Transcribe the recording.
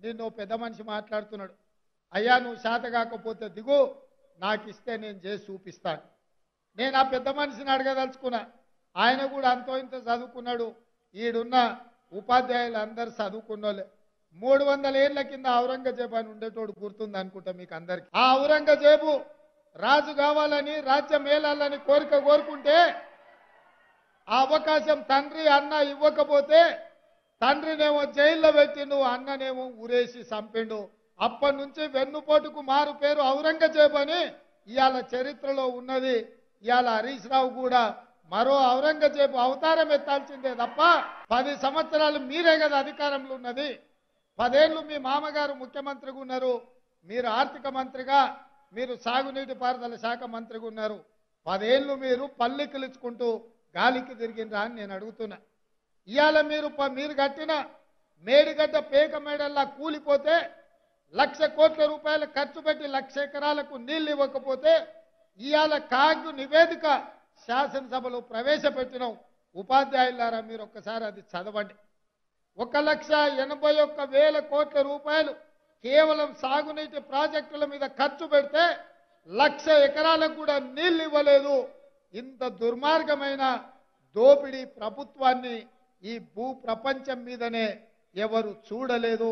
నిన్ను పెద్ద మనిషి మాట్లాడుతున్నాడు, అయ్యా నువ్వు శాత కాకపోతే దిగు, నాకు ఇస్తే నేను చేసి చూపిస్తాను. నేను ఆ పెద్ద మనిషిని అడగదలుచుకున్నా. ఆయన కూడా అంతో ఇంత చదువుకున్నాడు. ఈడున్న ఉపాధ్యాయులు అందరు చదువుకున్నోళ్ళే. 300 ఏళ్ల కింద ఔరంగజేబు అని ఉండేటోడు గుర్తుంది అనుకుంటా మీకు అందరికి. ఆ ఔరంగజేబు రాజు కావాలని రాజ్యం మేలాలని కోరుకుంటే ఆ అవకాశం తండ్రి అన్న ఇవ్వకపోతే తండ్రినేమో జైల్లో పెట్టిండు, అన్ననేమో ఊరేసి చంపిండు. అప్పటి నుంచి వెన్నుపోటుకు మారు పేరు ఔరంగజేబు అని ఇవాళ చరిత్రలో ఉన్నది. ఇవాళ హరీష్ రావు కూడా మరో ఔరంగజేబు అవతారం ఎత్తాల్సిందే తప్ప 10 సంవత్సరాలు మీరే కదా అధికారంలో ఉన్నది. 10 ఏళ్ళు మీ మామగారు ముఖ్యమంత్రిగా ఉన్నారు, మీరు ఆర్థిక మంత్రిగా, మీరు సాగునీటి పారుదల శాఖ మంత్రిగా ఉన్నారు. 10 ఏళ్ళు మీరు పల్లెకిలుచుకుంటూ గాలికి తిరిగినరా అని నేను అడుగుతున్నా. ఇవాళ మీరు కట్టిన మేడిగడ్డ పేక మేడల్లా కూలిపోతే 1,00,000 కోట్ల రూపాయలు ఖర్చు పెట్టి 1,00,000 ఎకరాలకు నీళ్లు ఇవ్వకపోతే ఇవాళ కాగు నివేదిక శాసనసభలో ప్రవేశపెట్టినాం. ఉపాధ్యాయులారా మీరు ఒక్కసారి అది చదవండి. 1,81,000 కోట్ల రూపాయలు కేవలం సాగునీటి ప్రాజెక్టుల మీద ఖర్చు పెడితే 1,00,000 ఎకరాలకు కూడా నీళ్లు ఇవ్వలేదు. ఇంత దుర్మార్గమైన దోపిడీ ప్రభుత్వాన్ని ఈ భూ ప్రపంచం మీదనే ఎవరు చూడలేదు.